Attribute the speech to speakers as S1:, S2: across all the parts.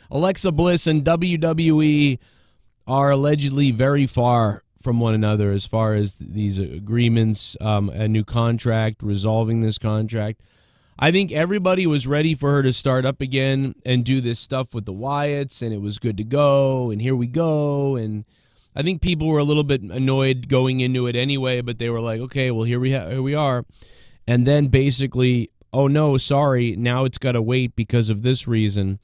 S1: Alexa Bliss and WWE are allegedly very far from one another as far as these agreements, a new contract, resolving this contract. I think everybody was ready for her to start up again and do this stuff with the Wyatts, and it was good to go, and here we go. And I think people were a little bit annoyed going into it anyway, but they were like, okay, well, here we are. And then basically, oh, no, sorry, now it's got to wait because of this reason.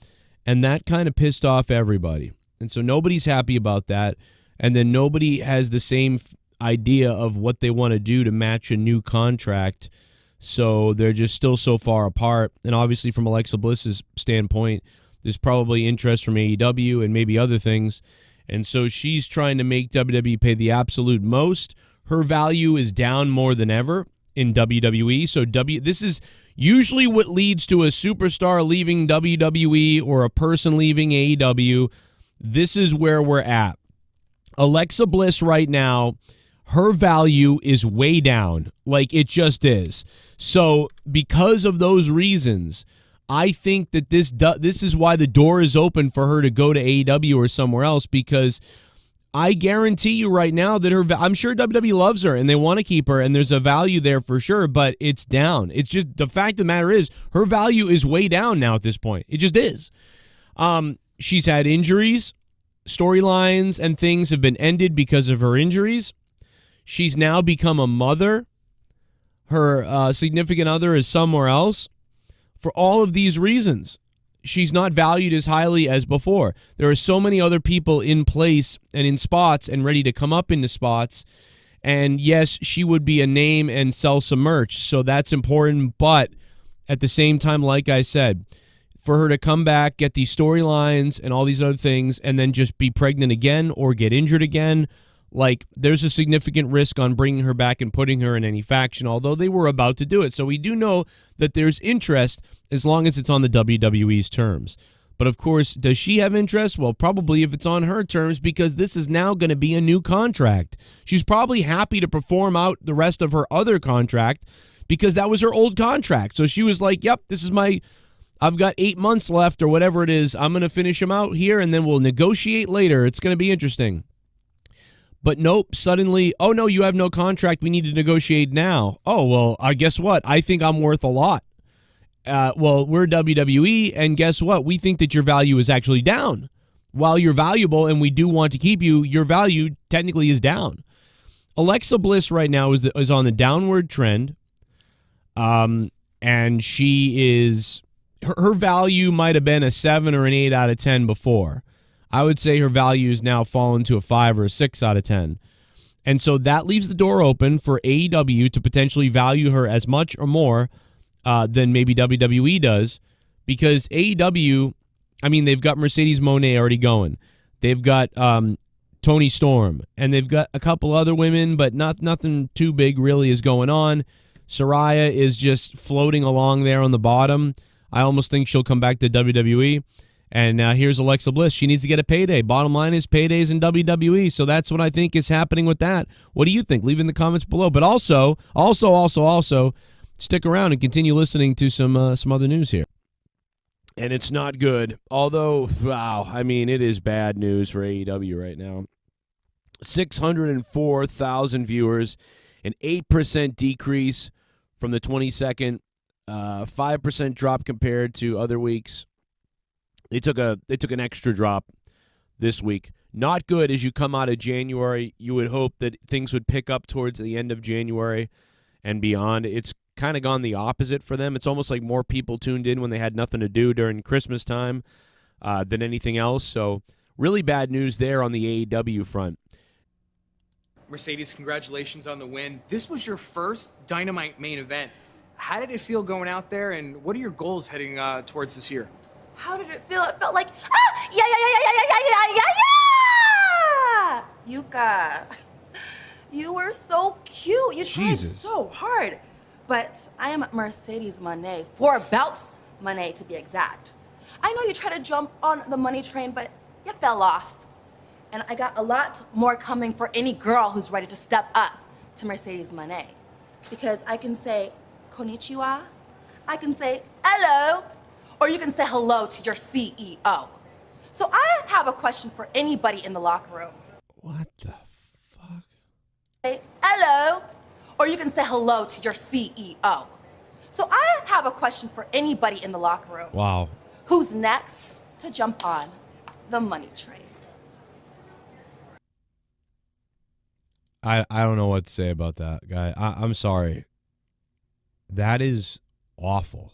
S1: And that kind of pissed off everybody. And so nobody's happy about that. And then nobody has the same idea of what they want to do to match a new contract. So they're just still so far apart. And obviously from Alexa Bliss's standpoint, there's probably interest from AEW and maybe other things. And so she's trying to make WWE pay the absolute most. Her value is down more than ever in WWE. So this is usually what leads to a superstar leaving WWE or a person leaving AEW. This is where we're at. Alexa Bliss right now, her value is way down. Like, it just is. So because of those reasons, I think that this is why the door is open for her to go to AEW or somewhere else, because I guarantee you right now that I'm sure WWE loves her and they want to keep her and there's a value there for sure, but it's down. It's just the fact of the matter is her value is way down now at this point. It just is. She's had injuries, storylines and things have been ended because of her injuries. She's now become a mother. Her significant other is somewhere else. For all of these reasons, she's not valued as highly as before. There are so many other people in place and in spots and ready to come up into spots. And yes, she would be a name and sell some merch, so that's important. But at the same time, like I said, for her to come back, get these storylines and all these other things, and then just be pregnant again or get injured again, like, there's a significant risk on bringing her back and putting her in any faction, although they were about to do it. So we do know that there's interest as long as it's on the WWE's terms. But, of course, does she have interest? Well, probably if it's on her terms, because this is now going to be a new contract. She's probably happy to perform out the rest of her other contract because that was her old contract. So she was like, yep, this is I've got 8 months left or whatever it is. I'm going to finish them out here, and then we'll negotiate later. It's going to be interesting. But nope, suddenly, oh, no, you have no contract. We need to negotiate now. Oh, well, guess what? I think I'm worth a lot. Well, we're WWE, and guess what? We think that your value is actually down. While you're valuable and we do want to keep you, your value technically is down. Alexa Bliss right now is on the downward trend, and she is her value might have been a 7 or an 8 out of 10 before. I would say her value is now fallen to a 5 or a 6 out of 10. And so that leaves the door open for AEW to potentially value her as much or more than maybe WWE does, because AEW, I mean, they've got Mercedes Moné already going. They've got Toni Storm, and they've got a couple other women, but nothing too big really is going on. Saraya is just floating along there on the bottom. I almost think she'll come back to WWE. And here's Alexa Bliss. She needs to get a payday. Bottom line is paydays in WWE. So that's what I think is happening with that. What do you think? Leave in the comments below. But also, stick around and continue listening to some other news here. And it's not good. Although, wow, I mean, it is bad news for AEW right now. 604,000 viewers, an 8% decrease from the 22nd, 5% drop compared to other weeks. They took an extra drop this week. Not good as you come out of January. You would hope that things would pick up towards the end of January and beyond. It's kind of gone the opposite for them. It's almost like more people tuned in when they had nothing to do during Christmas time than anything else. So really bad news there on the AEW front.
S2: Mercedes, congratulations on the win. This was your first Dynamite main event. How did it feel going out there, and what are your goals heading towards this year?
S3: How did it feel? It felt like, yeah. Yuka, you were so cute. You tried so hard. But I am Mercedes Moné, 4 bouts Moné to be exact. I know you tried to jump on the money train, but you fell off. And I got a lot more coming for any girl who's ready to step up to Mercedes Moné. Because I can say, konnichiwa, I can say, hello, or you can say hello to your CEO. So I have a question for anybody in the locker room.
S1: What the fuck?
S3: Say hello, or you can say hello to your CEO. So I have a question for anybody in the locker room.
S1: Wow.
S3: Who's next to jump on the money train?
S1: I don't know what to say about that, guy. I'm sorry. That is awful.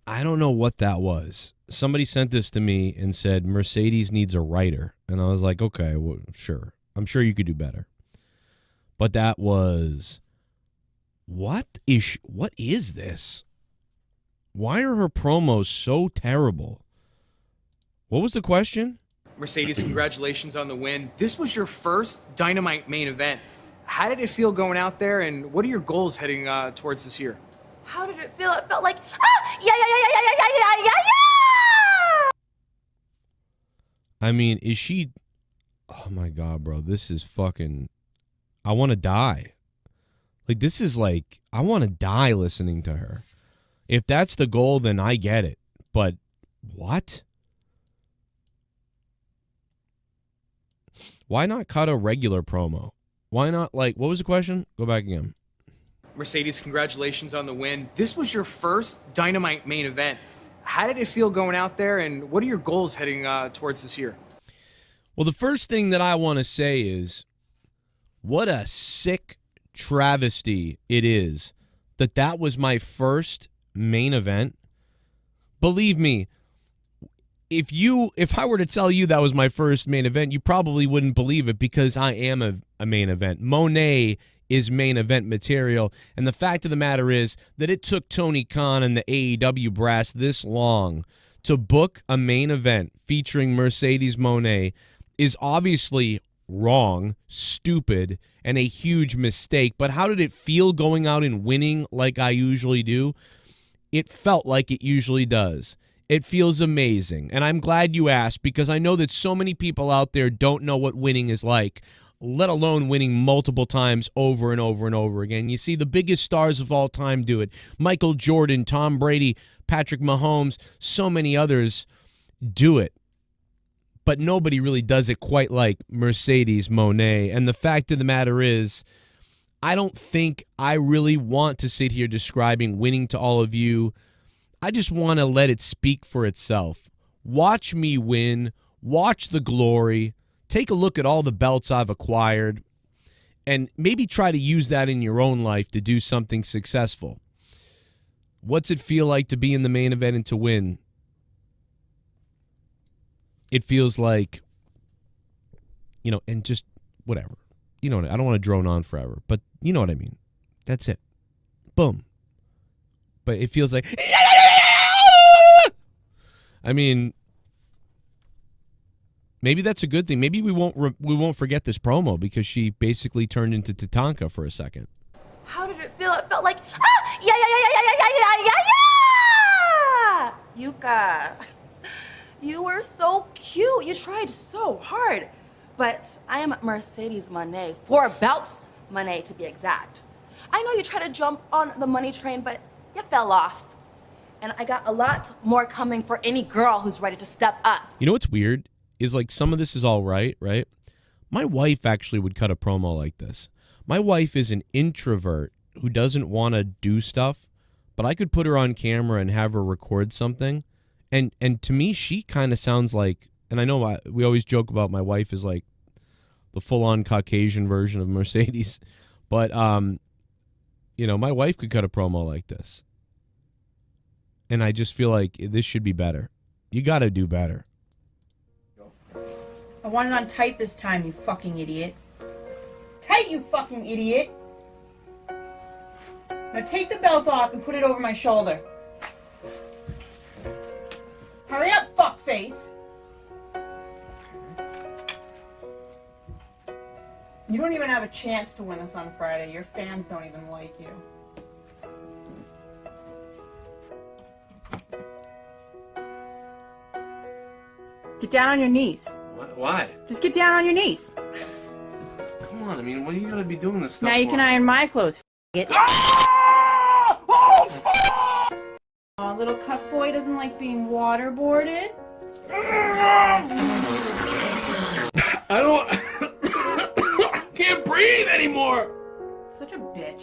S1: I don't know what that was. Somebody sent this to me and said Mercedes needs a writer. And I was like, okay, well, sure. I'm sure you could do better. But that was, what is this? Why are her promos so terrible? What was the question?
S2: Mercedes, congratulations on the win. This was your first Dynamite main event. How did it feel going out there, and what are your goals heading towards this year?
S3: How did it feel? It felt like, yeah.
S1: I mean, is she... Oh, my God, bro. This is fucking... I want to die. Like, this is like... I want to die listening to her. If that's the goal, then I get it. But what? Why not cut a regular promo? Why not, like... What was the question? Go back again.
S2: Mercedes, congratulations on the win. This was your first Dynamite main event. How did it feel going out there, and what are your goals heading towards this year?
S1: Well, the first thing that I want to say is, what a sick travesty it is that was my first main event. Believe me, if I were to tell you that was my first main event, you probably wouldn't believe it, because I am a main event. Monet is main event material, and the fact of the matter is that it took Tony Khan and the AEW brass this long to book a main event featuring Mercedes Moné is obviously wrong, stupid, and a huge mistake. But how did it feel going out and winning like I usually do? It felt like it usually does. It feels amazing, and I'm glad you asked, because I know that so many people out there don't know what winning is like, let alone winning multiple times over and over and over again. You see the biggest stars of all time do it. Michael Jordan, Tom Brady, Patrick Mahomes, so many others do it. But nobody really does it quite like Mercedes Moné. And the fact of the matter is, I don't think I really want to sit here describing winning to all of you. I just want to let it speak for itself. Watch me win. Watch the glory. Take a look at all the belts I've acquired, and maybe try to use that in your own life to do something successful. What's it feel like to be in the main event and to win? It feels like, and just whatever. I don't want to drone on forever, but you know what I mean. That's it. Boom. But it feels like, I mean, maybe that's a good thing. Maybe we won't forget this promo, because she basically turned into Tatanka for a second.
S3: How did it feel? It felt like, yeah. Yuka, you were so cute. You tried so hard. But I am Mercedes Moné, 4 belts Moné to be exact. I know you tried to jump on the money train, but you fell off. And I got a lot more coming for any girl who's ready to step up.
S1: You know what's weird? Is like some of this is all right? My wife actually would cut a promo like this. My wife is an introvert who doesn't want to do stuff, but I could put her on camera and have her record something. And to me, she kind of sounds like, and I know we always joke about my wife is like the full-on Caucasian version of Mercedes, but, my wife could cut a promo like this. And I just feel like this should be better. You got to do better.
S4: I want it on tight this time, you fucking idiot. Tight, you fucking idiot! Now take the belt off and put it over my shoulder. Hurry up, fuckface! You don't even have a chance to win this on Friday. Your fans don't even like you. Get down on your knees.
S1: Why?
S4: Just get down on your knees.
S1: Come on, I mean, what are you going to be doing this stuff
S4: Now you
S1: for?
S4: can iron my clothes, f***it.
S1: Ah! Oh, fuck!
S4: Aw, little cuck boy doesn't like being waterboarded.
S1: I don't... I can't breathe anymore.
S4: Such a bitch.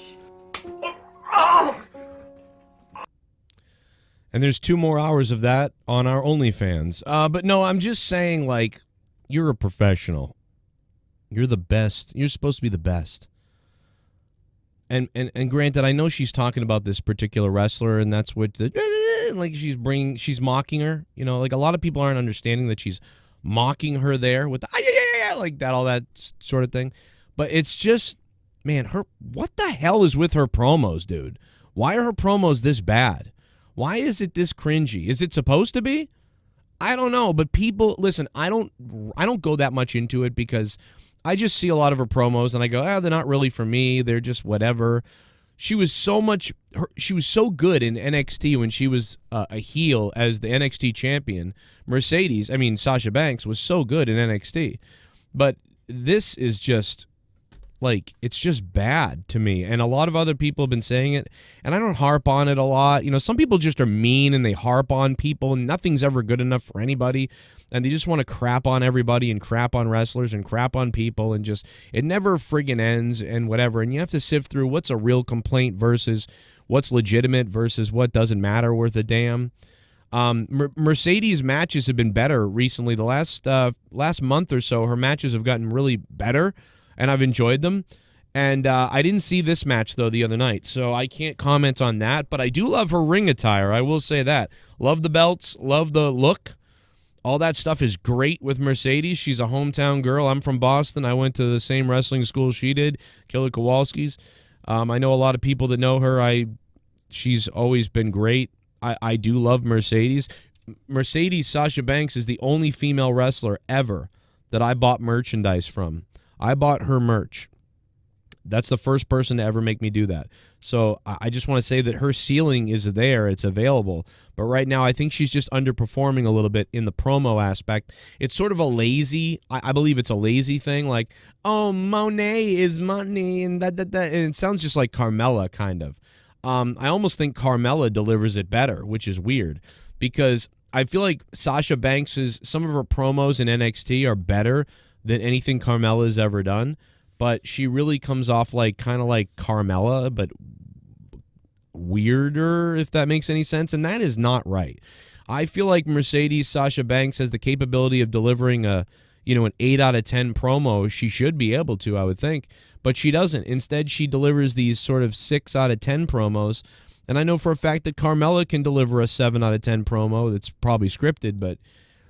S1: And there's 2 more hours of that on our OnlyFans. But no, I'm just saying, like, you're a professional. You're the best. You're supposed to be the best. And granted, I know she's talking about this particular wrestler, and that's what like she's mocking her. You know, like a lot of people aren't understanding that she's mocking her there with the like that, all that sort of thing. But it's just, man, what the hell is with her promos, dude? Why are her promos this bad? Why is it this cringy? Is it supposed to be? I don't know, but people, listen, I don't go that much into it because I just see a lot of her promos and I go, they're not really for me. They're just whatever. She was so good in NXT when she was a heel as the NXT champion. Sasha Banks was so good in NXT. But this is just, like, it's just bad to me. And a lot of other people have been saying it, and I don't harp on it a lot. You know, some people just are mean and they harp on people, and nothing's ever good enough for anybody. And they just want to crap on everybody and crap on wrestlers and crap on people, and just, it never friggin' ends and whatever. And you have to sift through what's a real complaint versus what's legitimate versus what doesn't matter worth a damn. Mercedes matches have been better recently. The last month or so, her matches have gotten really better, and I've enjoyed them. And I didn't see this match, though, the other night, so I can't comment on that. But I do love her ring attire, I will say that. Love the belts, love the look. All that stuff is great with Mercedes. She's a hometown girl. I'm from Boston. I went to the same wrestling school she did, Killer Kowalski's. I know a lot of people that know her. She's always been great. I do love Mercedes. Mercedes Sasha Banks is the only female wrestler ever that I bought merchandise from. I bought her merch. That's the first person to ever make me do that. So I just want to say that her ceiling is there. It's available. But right now, I think she's just underperforming a little bit in the promo aspect. It's sort of a lazy, I believe it's a lazy thing. Like, oh, Monet is money and that. And it sounds just like Carmella, kind of. I almost think Carmella delivers it better, which is weird. Because I feel like Sasha Banks' some of her promos in NXT are better than anything Carmella's ever done. But she really comes off like kind of like Carmella, but weirder, if that makes any sense. And that is not right. I feel like Mercedes Sasha Banks has the capability of delivering an 8 out of 10 promo. She should be able to, I would think, but she doesn't. Instead, she delivers these sort of 6 out of 10 promos. And I know for a fact that Carmella can deliver a 7 out of 10 promo that's probably scripted, but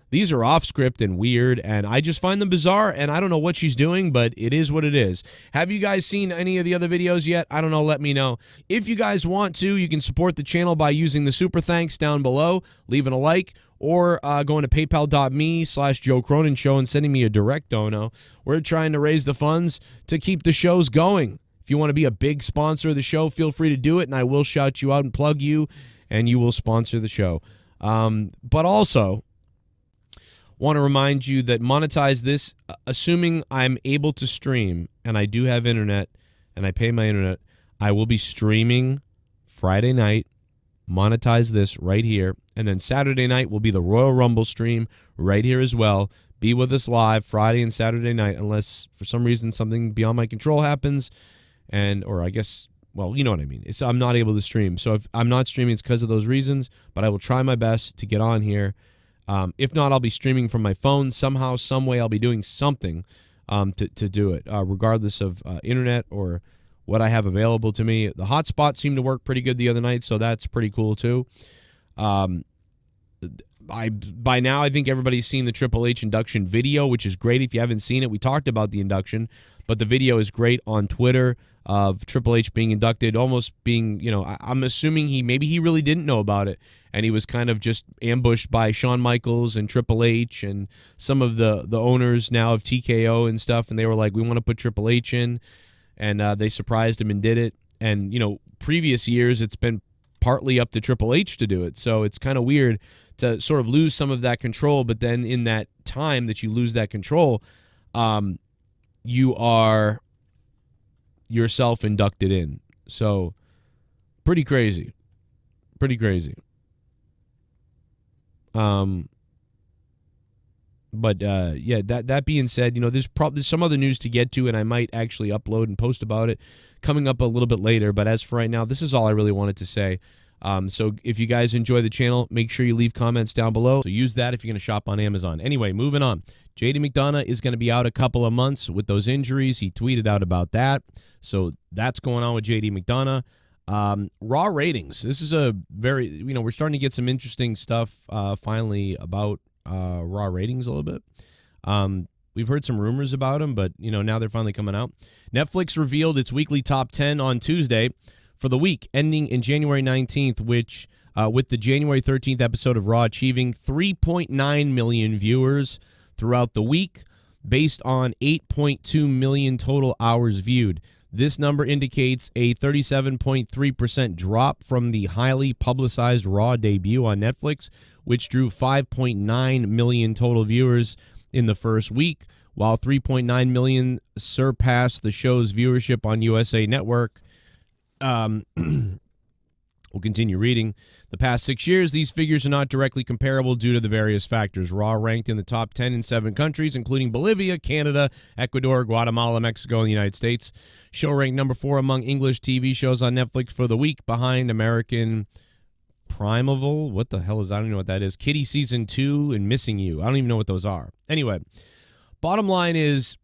S1: these are off script and weird, and I just find them bizarre, and I don't know what she's doing, but it is what it is. Have you guys seen any of the other videos yet? I don't know. Let me know. If you guys want to, you can support the channel by using the super thanks down below, leaving a like, or going to paypal.me/Joe Cronin Show and sending me a direct dono. We're trying to raise the funds to keep the shows going. If you want to be a big sponsor of the show, feel free to do it, and I will shout you out and plug you, and you will sponsor the show. But also, want to remind you that monetize this, assuming I'm able to stream, and I do have internet, and I pay my internet, I will be streaming Friday night, monetize this right here, and then Saturday night will be the Royal Rumble stream right here as well. Be with us live Friday and Saturday night, unless for some reason something beyond my control happens, or I guess, well, you know what I mean. I'm not able to stream. So if I'm not streaming, it's because of those reasons, but I will try my best to get on here. If not, I'll be streaming from my phone. Somehow, some way, I'll be doing something to do it, regardless of internet or what I have available to me. The hotspot seemed to work pretty good the other night, so that's pretty cool too. By now, I think everybody's seen the Triple H induction video, which is great. If you haven't seen it, we talked about the induction, but the video is great on Twitter of Triple H being inducted, almost being, I'm assuming maybe he really didn't know about it, and he was kind of just ambushed by Shawn Michaels and Triple H and some of the owners now of TKO and stuff, and they were like, we want to put Triple H in, and they surprised him and did it. And, previous years, it's been partly up to Triple H to do it, so it's kind of weird to sort of lose some of that control, but then in that time that you lose that control, you are yourself inducted in. So pretty crazy. But yeah, that being said, there's some other news to get to, and I might actually upload and post about it coming up a little bit later. But as for right now, this is all I really wanted to say. So if you guys enjoy the channel, make sure you leave comments down below. So use that if you're going to shop on Amazon. Anyway, moving on. JD McDonough is going to be out a couple of months with those injuries. He tweeted out about that. So that's going on with JD McDonough. Raw ratings. This is a very, we're starting to get some interesting stuff finally about Raw ratings a little bit. We've heard some rumors about them, but, now they're finally coming out. Netflix revealed its weekly top 10 on Tuesday for the week ending in January 19th, which with the January 13th episode of Raw achieving 3.9 million viewers throughout the week based on 8.2 million total hours viewed. This number indicates a 37.3% drop from the highly publicized Raw debut on Netflix, which drew 5.9 million total viewers in the first week, while 3.9 million surpassed the show's viewership on USA Network. We'll continue reading. The past 6 years, these figures are not directly comparable due to the various factors. Raw ranked in the top 10 in 7 countries, including Bolivia, Canada, Ecuador, Guatemala, Mexico, and the United States. Show ranked number 4 among English TV shows on Netflix for the week, behind American Primeval. What the hell is, I don't know what that is. Kitty Season 2 and Missing You. I don't even know what those are. Anyway, bottom line is,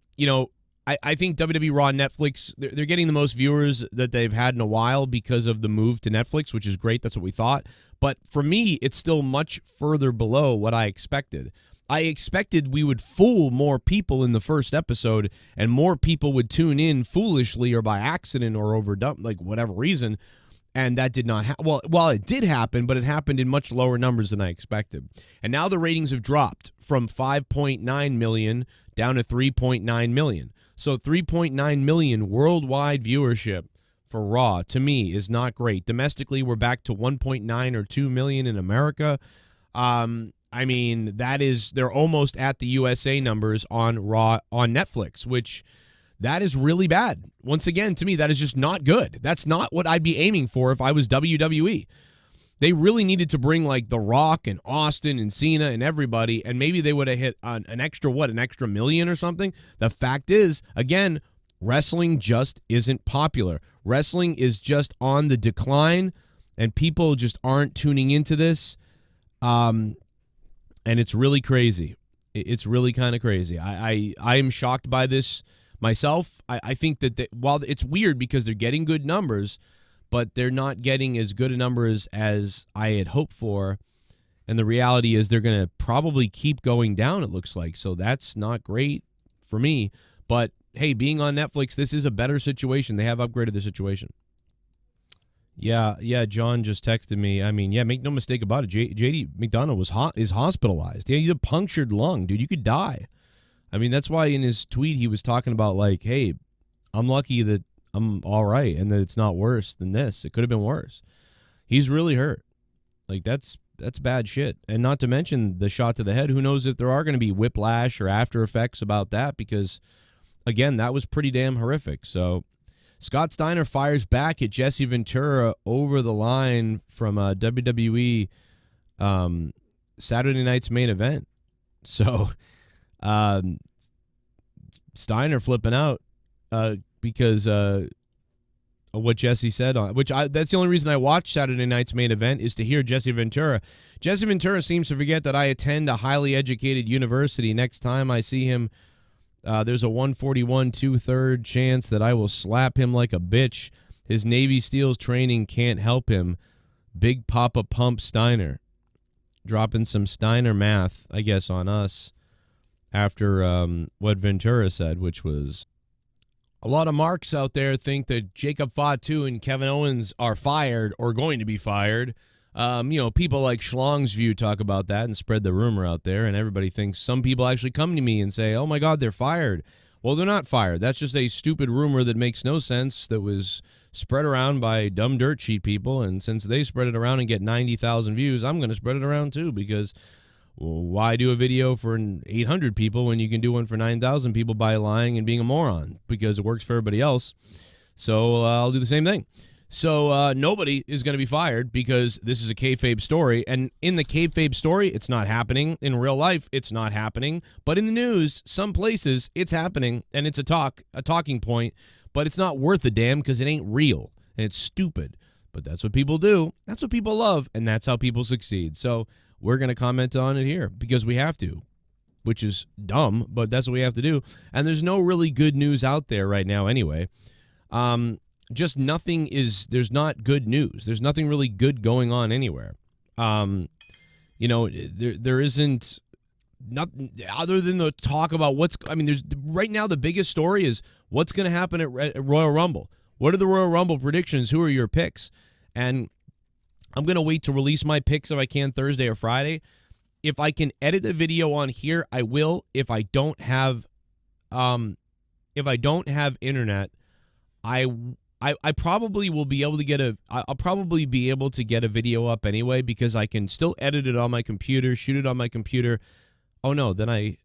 S1: I think WWE Raw and Netflix, they're getting the most viewers that they've had in a while because of the move to Netflix, which is great. That's what we thought. But for me, it's still much further below what I expected. I expected we would fool more people in the first episode and more people would tune in foolishly or by accident or overdone, like whatever reason. And that did not happen. Well, it did happen, but it happened in much lower numbers than I expected. And now the ratings have dropped from 5.9 million down to 3.9 million. So 3.9 million worldwide viewership for Raw, to me, is not great. Domestically, we're back to 1.9 or 2 million in America. I mean, they're almost at the USA numbers on Raw on Netflix, which that is really bad. Once again, to me, that is just not good. That's not what I'd be aiming for if I was WWE. They really needed to bring like The Rock and Austin and Cena and everybody, and maybe they would have hit an extra million or something. The fact is, again, wrestling just isn't popular. Wrestling is just on the decline, and people just aren't tuning into this. And it's really crazy. It's really kind of crazy. I am shocked by this myself. I think that while it's weird because they're getting good numbers, but they're not getting as good a numbers as I had hoped for. And the reality is they're going to probably keep going down, it looks like. So that's not great for me. But, hey, being on Netflix, this is a better situation. They have upgraded the situation. Yeah, John just texted me. I mean, yeah, make no mistake about it. JD McDonough is hospitalized. Yeah, he had a punctured lung, dude. You could die. I mean, that's why in his tweet he was talking about, like, hey, I'm lucky that I'm all right and that it's not worse than this. It could have been worse. He's really hurt. Like, that's bad shit. And not to mention the shot to the head. Who knows if there are going to be whiplash or after effects about that, because, again, that was pretty damn horrific. So Scott Steiner fires back at Jesse Ventura over the line from WWE Saturday night's main event. So Steiner flipping out because of what Jesse said on that's the only reason I watch Saturday night's main event, is to hear Jesse Ventura. Jesse Ventura seems to forget that I attend a highly educated university. Next time I see him, there's a 141 2/3 chance that I will slap him like a bitch. His Navy SEALs training can't help him. Big Papa Pump Steiner. Dropping some Steiner math, I guess, on us after what Ventura said, which was, a lot of marks out there think that Jacob Fatu and Kevin Owens are fired or going to be fired. People like Schlong's View talk about that and spread the rumor out there, and everybody thinks, some people actually come to me and say, oh my God, they're fired. Well, they're not fired. That's just a stupid rumor that makes no sense, that was spread around by dumb dirt sheet people, and since they spread it around and get 90,000 views, I'm going to spread it around too, because why do a video for 800 people when you can do one for 9,000 people by lying and being a moron? Because it works for everybody else. So I'll do the same thing. So nobody is going to be fired because this is a kayfabe story. And in the kayfabe story, it's not happening. In real life, it's not happening. But in the news, some places, it's happening, and it's a talking point. But it's not worth a damn because it ain't real, and it's stupid. But that's what people do. That's what people love, and that's how people succeed. So we're going to comment on it here because we have to, which is dumb, but that's what we have to do. And there's no really good news out there right now anyway. Just nothing there's not good news. There's nothing really good going on anywhere. There isn't nothing other than the talk about there's right now the biggest story is what's going to happen at Royal Rumble. What are the Royal Rumble predictions? Who are your picks? And I'm going to wait to release my picks if I can Thursday or Friday. If I can edit the video on here, I will. If I don't have internet, I probably will be able to I'll probably be able to get a video up anyway because I can still edit it on my computer, shoot it on my computer. Oh no, then I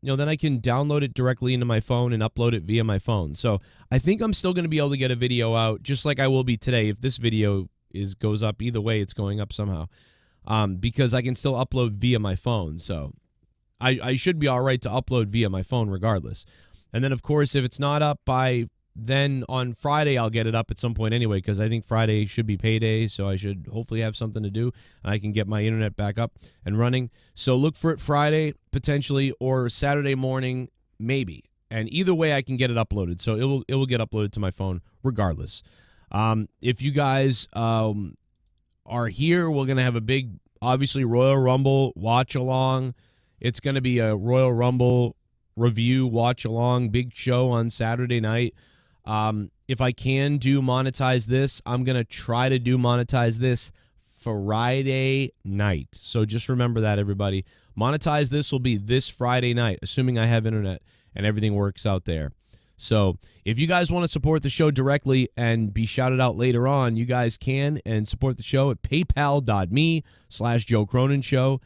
S1: can download it directly into my phone and upload it via my phone. So I think I'm still going to be able to get a video out just like I will be today. If this video goes up either way, it's going up somehow because I can still upload via my phone. So I should be all right to upload via my phone regardless. And then, of course, if it's not up by then on Friday, I'll get it up at some point anyway because I think Friday should be payday, so I should hopefully have something to do, and I can get my internet back up and running. So look for it Friday, potentially, or Saturday morning, maybe. And either way, I can get it uploaded, so it will get uploaded to my phone regardless. If you guys are here, we're going to have a big, obviously, Royal Rumble watch-along. It's going to be a Royal Rumble review watch-along, big show on Saturday night. If I can do monetize this, I'm going to try to do monetize this Friday night. So just remember that, everybody. Monetize this will be this Friday night, assuming I have internet and everything works out there. So if you guys want to support the show directly and be shouted out later on, you guys can and support the show at paypal.me/Joe Cronin Show.